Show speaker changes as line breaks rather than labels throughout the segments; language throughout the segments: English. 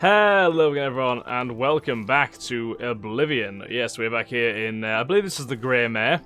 Hello again everyone, and welcome back to Oblivion. Yes, we're back here in, I believe this is the Grey Mare,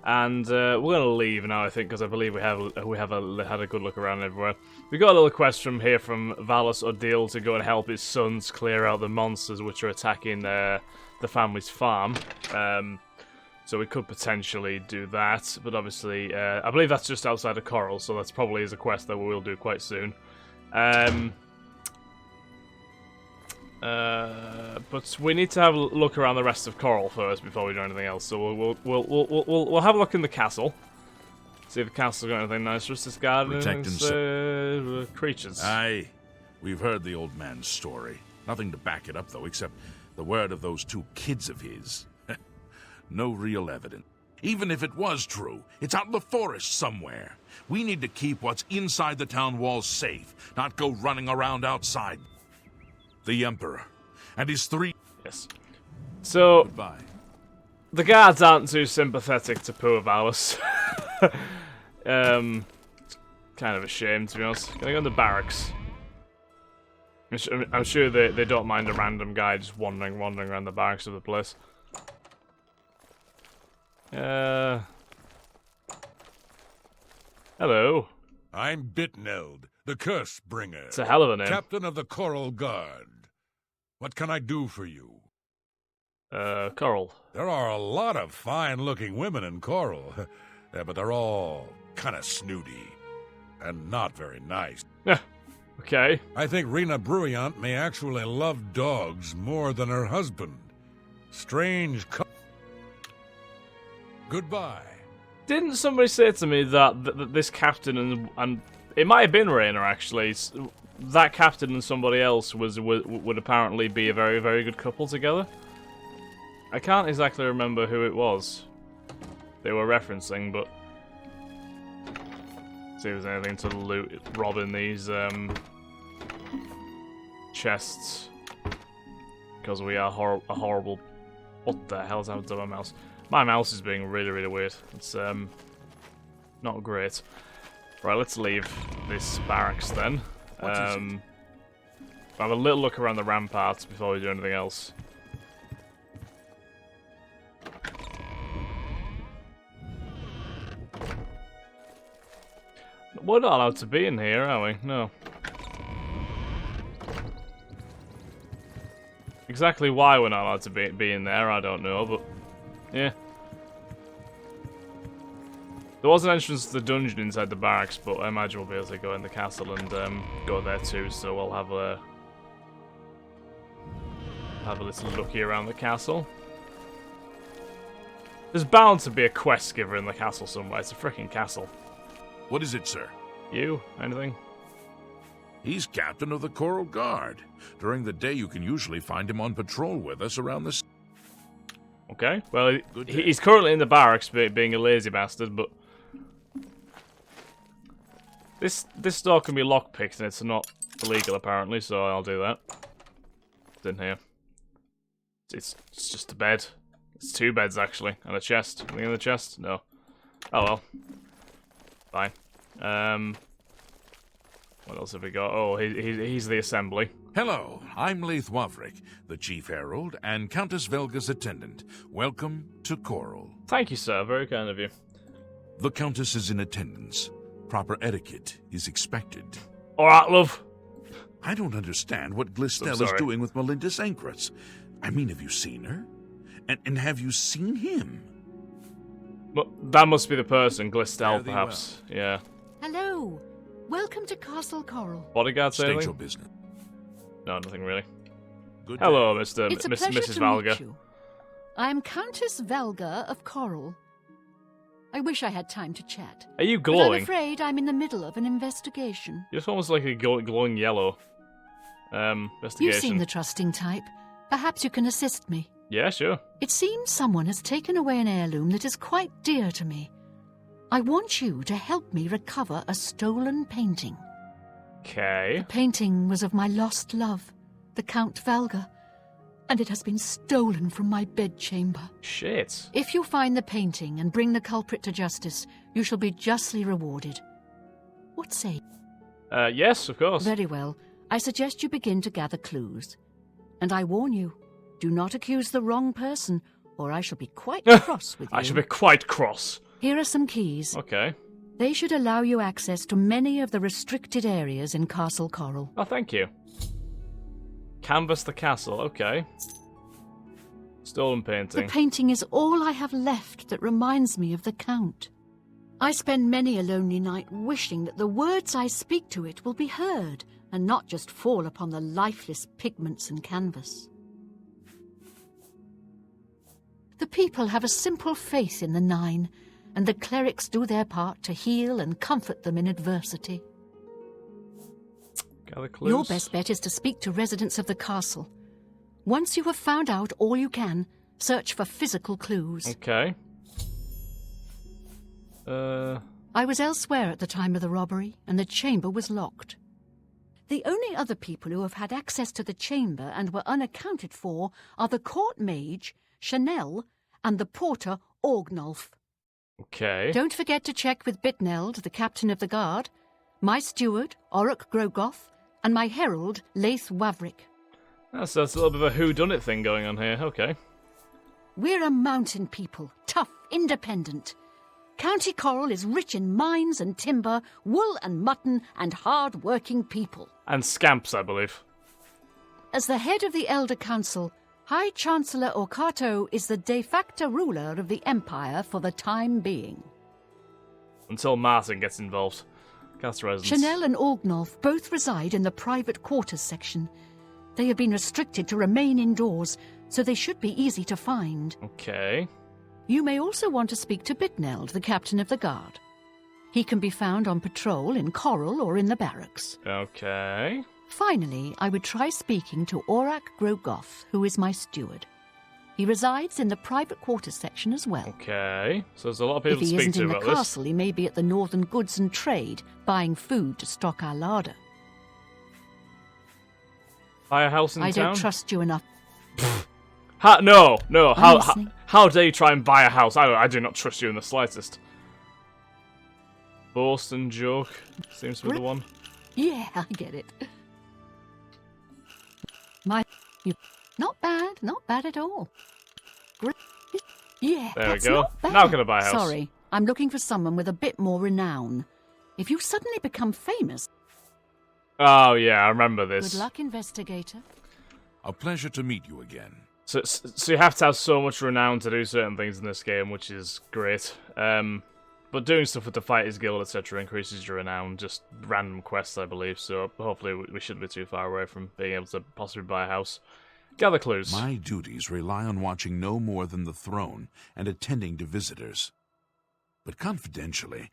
and we're going to leave now, I think, because I believe we had a good look around everywhere. We got a little quest from Valus Odile to go and help his sons clear out the monsters which are attacking the family's farm. So we could potentially do that, but obviously, I believe that's just outside of Coral, so that's probably is a quest that we will do quite soon. But we need to have a look around the rest of Coral first before we do anything else. So we'll have a look in the castle. See if the castle's got anything nice for us to garden. Creatures.
Aye, we've heard the old man's story. Nothing to back it up though, except the word of those two kids of his. No real evidence. Even if it was true, it's out in the forest somewhere. We need to keep what's inside the town walls safe, not go running around outside. The Emperor and his three...
Yes. So,
goodbye.
The guards aren't too sympathetic to poor Valus. Kind of a shame, to be honest. Can I go in the barracks? I'm sure they don't mind a random guy just wandering around the barracks of the place. Hello.
I'm Bitneld, the Curse Bringer.
It's a hell of a name.
Captain of the Coral Guard. What can I do for you?
Coral.
There are a lot of fine-looking women in Coral, but they're all kind of snooty and not very nice.
Okay.
I think Rena Bruyant may actually love dogs more than her husband. Strange Goodbye. Didn't
somebody say to me that this captain and it might have been Rena actually, that captain and somebody else would apparently be a very, very good couple together? I can't exactly remember who it was they were referencing, but see if there's anything to loot, rob in these chests, because we are a horrible. What the hell's happened to my mouse? My mouse is being really, really weird. It's not great. Right, let's leave this barracks then. Have a little look around the ramparts before we do anything else. We're not allowed to be in here, are we? No. Exactly why we're not allowed to be in there, I don't know, but yeah. There was an entrance to the dungeon inside the barracks, but I imagine we'll be able to go in the castle and go there too, so we'll have a little looky around the castle. There's bound to be a quest giver in the castle somewhere. It's a freaking castle.
What is it, sir?
You? Anything?
He's captain of the Coral Guard. During the day, you can usually find him on patrol with us around the...
Okay, well, he's currently in the barracks being a lazy bastard, but... This door can be lockpicked and it's not illegal apparently, so I'll do that. It's in here. It's just a bed. It's two beds actually, and a chest. Anything in the chest? No. Oh well. Fine. What else have we got? Oh, he's the assembly.
Hello, I'm Leith Wavrik, the Chief Herald and Countess Velga's attendant. Welcome to Coral.
Thank you, sir. Very kind of you.
The Countess is in attendance. Proper etiquette is expected.
Alright, love.
I don't understand what Glistel is doing with Melinda Sankras. I mean, have you seen her? And have you seen him?
Well, that must be the person, Glistel, perhaps. Well. Yeah.
Hello. Welcome to Castle Coral.
Bodyguard say anything?
State your business.
No, nothing really.
Good
Hello,
day.
Mrs. Valga.
I'm Countess Velga of Coral. I wish I had time to chat.
Are you
But
glowing?
I'm afraid I'm in the middle of an investigation.
You're almost like a glowing yellow. Investigation.
You seem the trusting type. Perhaps you can assist me.
Yeah, sure.
It seems someone has taken away an heirloom that is quite dear to me. I want you to help me recover a stolen painting.
Okay.
The painting was of my lost love, the Count Valga, and it has been stolen from my bedchamber.
Shit.
If you find the painting and bring the culprit to justice, you shall be justly rewarded. What say?
Yes, of course.
Very well. I suggest you begin to gather clues. And I warn you, do not accuse the wrong person, or I shall be quite cross with you.
I shall be quite cross.
Here are some keys.
Okay.
They should allow you access to many of the restricted areas in Castle Coral.
Oh, thank you. Canvas the castle, okay. Stolen painting.
The painting is all I have left that reminds me of the Count. I spend many a lonely night wishing that the words I speak to it will be heard, and not just fall upon the lifeless pigments and canvas. The people have a simple faith in the Nine, and the clerics do their part to heal and comfort them in adversity.
Gather clues.
Your best bet is to speak to residents of the castle. Once you have found out all you can, search for physical clues.
Okay.
I was elsewhere at the time of the robbery, and the chamber was locked. The only other people who have had access to the chamber and were unaccounted for are the court mage, Chanel, and the porter, Orgnolf.
Okay.
Don't forget to check with Bitneld, the captain of the guard, my steward, Orrock Grogoth, and my herald, Laith Wavrick.
That's a little bit of a whodunit thing going on here. Okay.
We're a mountain people, tough, independent. County Coral is rich in mines and timber, wool and mutton, and hard-working people.
And scamps, I believe.
As the head of the Elder Council, High Chancellor Orkato is the de facto ruler of the Empire for the time being.
Until Martin gets involved. Cast residence.
Chanel and Orgnolf both reside in the private quarters section. They have been restricted to remain indoors, so they should be easy to find.
Okay.
You may also want to speak to Bitneld, the captain of the guard. He can be found on patrol in Coral or in the barracks.
Okay.
Finally, I would try speaking to Orrock Grogoth, who is my steward. He resides in the private quarters section as well.
Okay. So there's a lot of people
If
to
he
speak
isn't
to
in the
about this.
castle, he may be at the Northern Goods and Trade, buying food to stock our larder.
Buy a house in
I
town?
don't trust you enough.
No.
I'm listening.
How dare you try and buy a house? I do not trust you in the slightest. Boston joke seems to be the one.
Yeah, I get it. Not bad at all. Yeah,
There we
that's
go.
not bad.
Now can I buy a house?
Sorry, I'm looking for someone with a bit more renown. If you suddenly become famous...
Oh yeah, I remember this.
Good luck, investigator.
A pleasure to meet you again.
So you have to have so much renown to do certain things in this game, which is great. But doing stuff with the Fighters Guild, etc., increases your renown. Just random quests, I believe. So hopefully we shouldn't be too far away from being able to possibly buy a house. Gather clues.
My duties rely on watching no more than the throne and attending to visitors. But confidentially,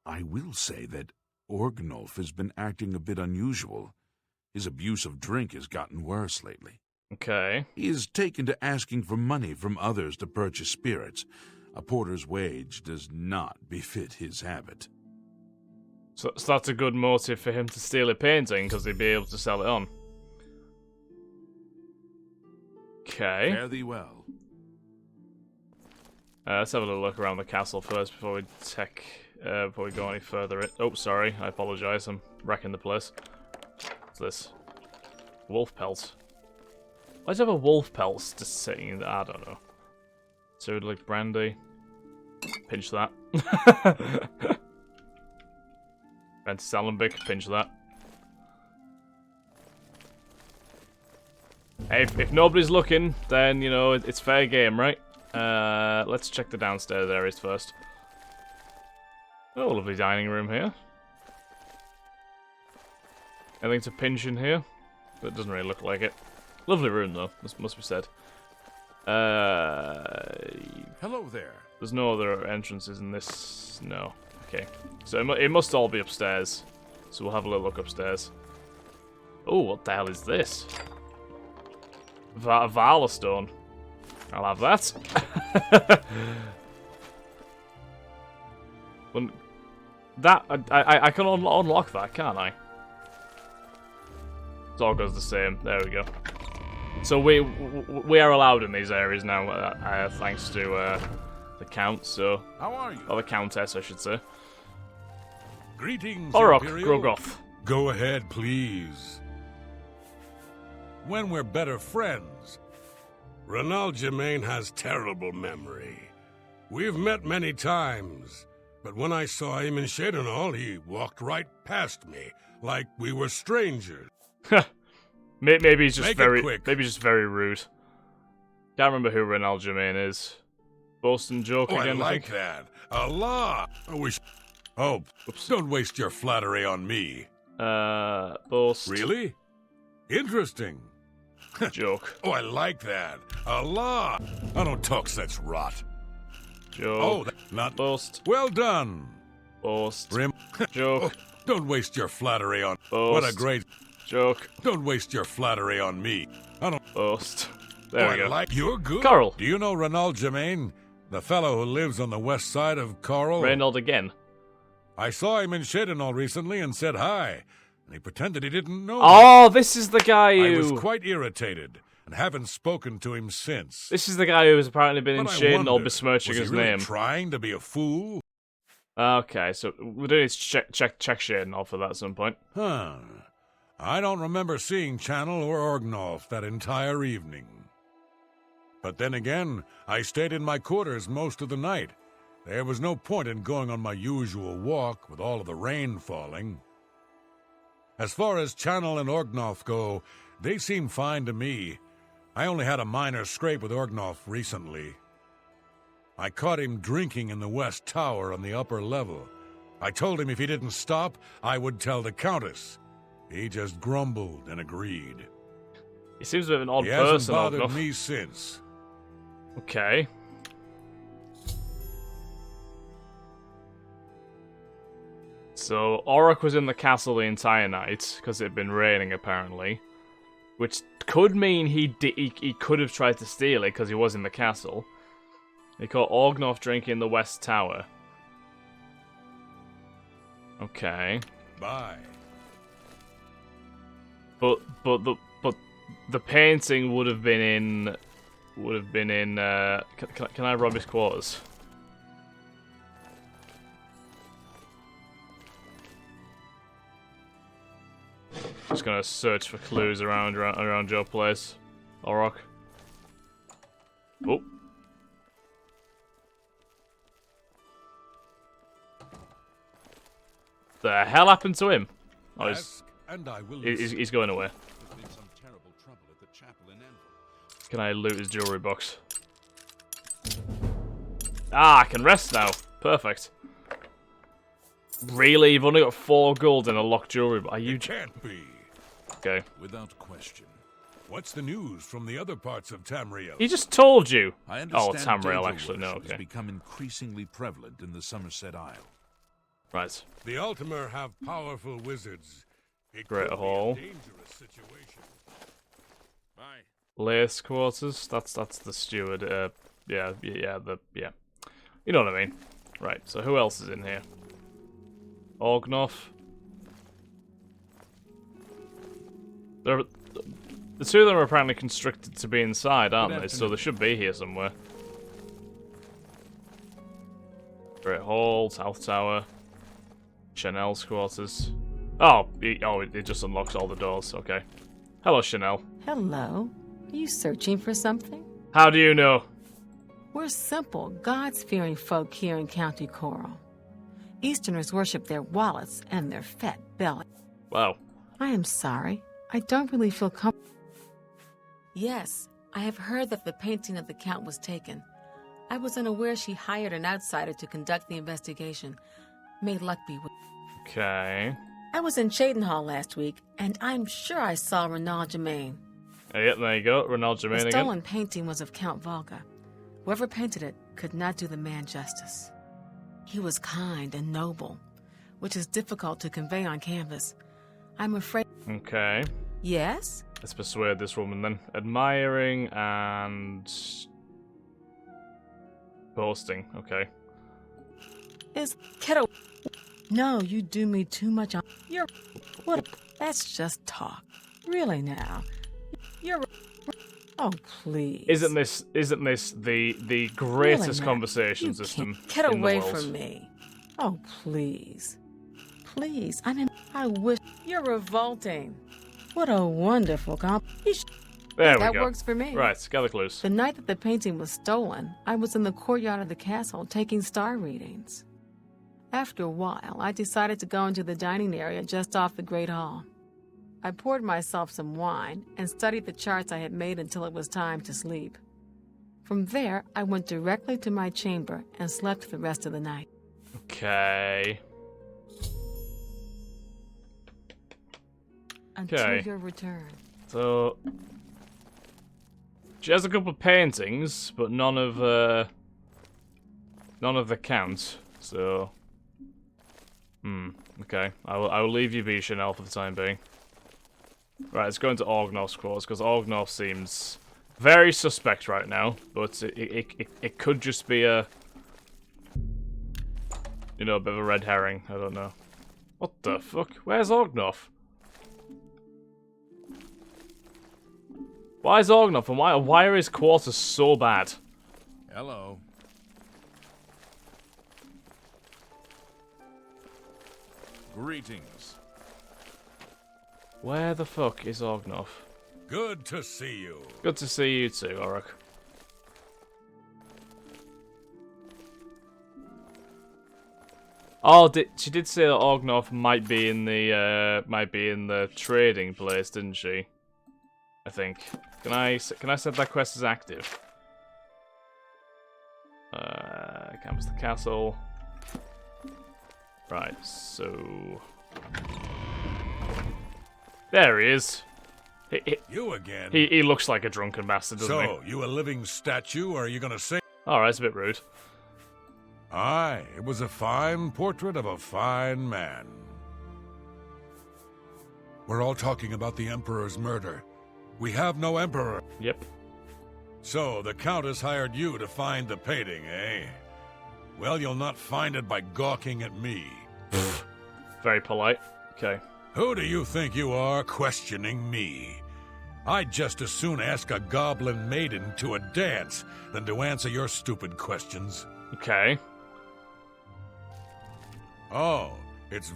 I will say that Orgnolf has been acting a bit unusual. His abuse of drink has gotten worse lately.
Okay.
He is taken to asking for money from others to purchase spirits. A porter's wage does not befit his habit.
So that's a good motive for him to steal a painting, because he'd be able to sell it on. Okay.
Fare thee well.
Let's have a little look around the castle first before we go any further. Oh, sorry. I apologise. I'm wrecking the place. What's this? Wolf pelt. Why do you have a wolf pelt just sitting in there? I don't know. So, like brandy. Pinch that. Ventisalambic. Pinch that. Hey, if nobody's looking, then, you know, it's fair game, right? Let's check the downstairs areas first. Oh, lovely dining room here. Anything to pinch in here? It doesn't really look like it. Lovely room, though, must be said.
Hello there.
There's no other entrances in this. No. Okay. So it must all be upstairs. So we'll have a little look upstairs. Oh, what the hell is this? Valor stone. I'll have that. When that I can unlock that, can't I? It all goes the same. There we go. So we are allowed in these areas now, thanks to the Count. So,
How are you?
or the Countess, I should say.
Greetings,
Orrock
Imperial.
Grogoth.
Go ahead, please. when we're better friends.
Renald Germain has terrible memory. We've met many times, but when I saw him in Chedenol, he walked right past me, like we were strangers.
Maybe he's just
Make it
very,
quick.
maybe just very rude. Can't remember who Renald Germain is. Boston joke
Oh,
again.
I
I
like
think.
that. Allah! I wish... Oh, don't waste your flattery on me.
Boast.
Really? Interesting.
Joke.
Oh, I like that. Allah! I don't talk such rot.
Joke.
Oh, not...
Boast.
Well done.
Boast.
Rim...
Joke.
Don't waste your flattery on...
Boast.
What a great...
Joke.
Don't waste your flattery on me. I don't...
Boast. There
oh,
we go.
I like... You're good.
Coral.
Do you know Renald Germain? The fellow who lives on the west side of Coral?
Reynold again.
I saw him in Chedenol recently and said hi. And he pretended he didn't know me.
Oh, this is the guy
I
who...
was quite irritated and haven't spoken to him since.
This is the guy who has apparently been in
But I
Shane or
wondered,
besmirching
was he
his
really
name.
trying to be a fool?
Okay, so we do need to check Shane off for that at some point.
Huh. I don't remember seeing Channel or Orgnolf that entire evening. But then again, I stayed in my quarters most of the night. There was no point in going on my usual walk with all of the rain falling. As far as Channel and Orgnolf go, they seem fine to me. I only had a minor scrape with Orgnolf recently. I caught him drinking in the West Tower on the upper level. I told him if he didn't stop, I would tell the Countess. He just grumbled and agreed.
He seems a bit of an odd
He hasn't
person,
bothered
Ognolf.
me since.
Okay. So, Auric was in the castle the entire night, because it had been raining, apparently. Which could mean he could have tried to steal it, because he was in the castle. He caught Orgnolf drinking in the West Tower. Okay.
Bye.
But the painting would have been in... Can I rob his quarters? Just gonna search for clues around your place. Orok. Oh. The hell happened to him? Oh,
Ask, and I will
he's going away.
There's been some terrible trouble at the chapel in Enfield.
Can I loot his jewelry box? Ah, I can rest now. Perfect. Really? You've only got 4 gold and a locked jewelry box. Are you...
It can't be.
Okay.
Without question.
What's the news from the other parts of Tamriel?
He just told you.
I
Oh,
understand
Tamriel,
devil
actually. No,
worship
okay.
has become increasingly prevalent in the Somerset Isle.
Right.
The Ultimer have powerful wizards. It
Great
could be
Hall.
a dangerous situation.
Bye.
Lace quarters. That's the steward. Yeah. You know what I mean. Right. So who else is in here? Orgnolf. The two of them are apparently constricted to be inside, aren't they? So they should be here somewhere. Great Hall, South Tower, Chanel's quarters. Oh, it just unlocks all the doors. Okay. Hello, Chanel.
Hello. Are you searching for something?
How do you know?
We're simple, God-fearing folk here in County Coral. Easterners worship their wallets and their fat belly.
Wow.
I am sorry. I don't really feel comfortable. Yes, I have heard that the painting of the Count was taken. I was unaware she hired an outsider to conduct the investigation. May luck be with you.
Okay.
I was in Chedenhall last week, and I'm sure I saw Renald Germain.
Yeah, there you go. Renald Germain
The
again.
stolen painting was of Count Volga. Whoever painted it could not do the man justice. He was kind and noble, which is difficult to convey on canvas. I'm afraid...
Okay.
Yes?
Let's persuade this woman then. Admiring and... boasting. Okay.
Is kiddo... No, you do me too much on... You're... What? That's just talk. Really now. You're... Oh, please.
Isn't this the greatest
Really, Matt?
conversation
You
system
can't get
in
away
the world?
from me. Oh, please. Please. I wish... You're revolting. What a wonderful compliment.
There we
That
go.
works for me.
Right, gather clues.
The night that the painting was stolen, I was in the courtyard of the castle taking star readings. After a while, I decided to go into the dining area just off the Great Hall. I poured myself some wine and studied the charts I had made until it was time to sleep. From there, I went directly to my chamber and slept the rest of the night.
Okay.
Until
Okay.
your return.
So she has a couple of paintings, but none of the count. So, okay. I will leave you be, Chanel, for the time being. Right, let's go into Orgnoff's quarters because Orgnoff seems very suspect right now. But it could just be a, you know, a bit of a red herring. I don't know. What the fuck? Where's Orgnoff? Why is Orgnoff and why are his quarters so bad?
Hello. Greetings.
Where the fuck is Orgnoff?
Good to see you.
Good to see you too, Oric. Oh, she did say that Orgnoff might be in the trading place, didn't she? I think. Can I set that quest as active? Canvas the castle. Right, so there he is.
You again?
He looks like a drunken bastard, doesn't he?
So, you a living statue, or are you gonna sing?
Alright, it's a bit rude.
Aye, it was a fine portrait of a fine man. We're all talking about the Emperor's murder. We have no Emperor.
Yep.
So, the Countess hired you to find the painting, eh? Well, you'll not find it by gawking at me.
Very polite. Okay.
Who do you think you are questioning me? I'd just as soon ask a goblin maiden to a dance than to answer your stupid questions.
Okay.
Oh, it's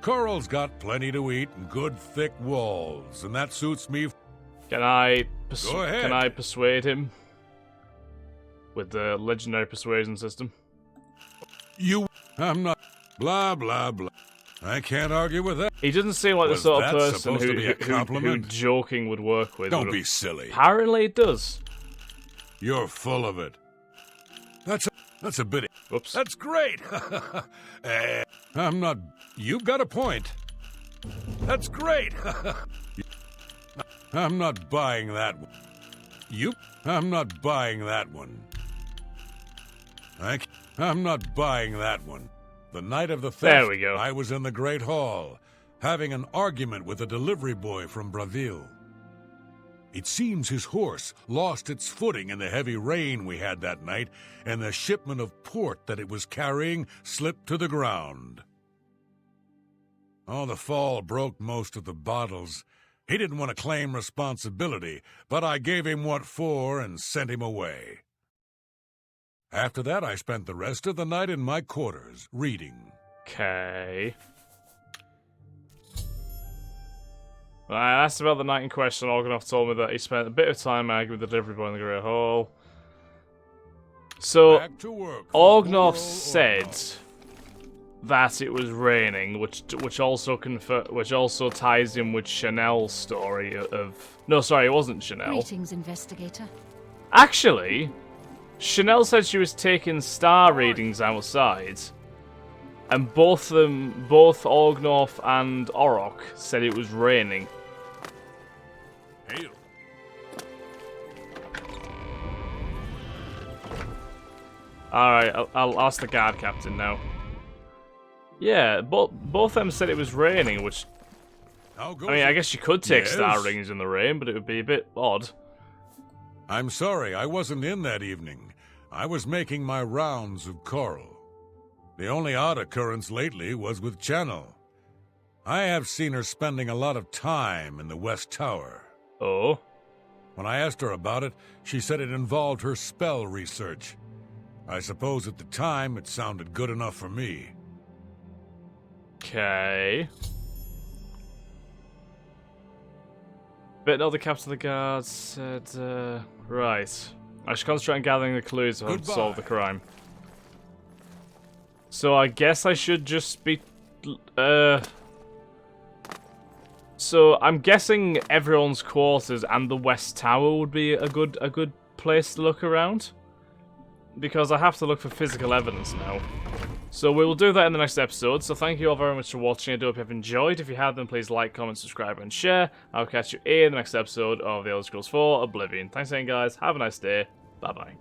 Coral's got plenty to eat and good thick walls, and that suits me.
Can I
Go ahead.
Can I persuade him with the legendary persuasion system?
I'm not. Blah, blah, blah. I can't argue with that.
He doesn't seem like the
Was
sort of
that
person
supposed to be a
who
compliment?
joking would work with.
Don't be silly.
Apparently it does.
You're full of it. That's a bit.
Oops.
That's great. I'm not. You've got a point. That's great. I'm not buying that one. I'm not buying that one. I'm not buying that one. The night of the theft,
There we go.
I was in the Great Hall, having an argument with a delivery boy from Braville. It seems his horse lost its footing in the heavy rain we had that night, and the shipment of port that it was carrying slipped to the ground. Oh, the fall broke most of the bottles. He didn't want to claim responsibility, but I gave him what for and sent him away. After that, I spent the rest of the night in my quarters, reading.
Okay. When I asked about the night in question, Organoff told me that he spent a bit of time arguing with the delivery boy in the Great Hall. So,
Back to work.
Organoff said that it was raining, which also ties in with Chanel's story of... No, sorry, it wasn't Chanel.
Greetings, investigator.
Actually, Chanel said she was taking star readings outside, and both Organoff and Orok said it was raining.
Hail.
Alright, I'll ask the guard captain now. Yeah, both them said it was raining, which...
How goes
I mean, I guess you could take star
Yes.
readings in the rain, but it would be a bit odd.
I'm sorry, I wasn't in that evening. I was making my rounds of Coral. The only odd occurrence lately was with Channel. I have seen her spending a lot of time in the West Tower.
Oh?
When I asked her about it, she said it involved her spell research. I suppose at the time it sounded good enough for me.
Okay. But no, the captain of the guards said, right. I should concentrate on gathering the clues to solve the crime. So I guess I should just be... So I'm guessing everyone's quarters and the West Tower would be a good place to look around. Because I have to look for physical evidence now. So we will do that in the next episode. So thank you all very much for watching. I do hope you have enjoyed. If you have, then please like, comment, subscribe, and share. I'll catch you in the next episode of The Elder Scrolls 4 Oblivion. Thanks again, guys. Have a nice day. Bye-bye.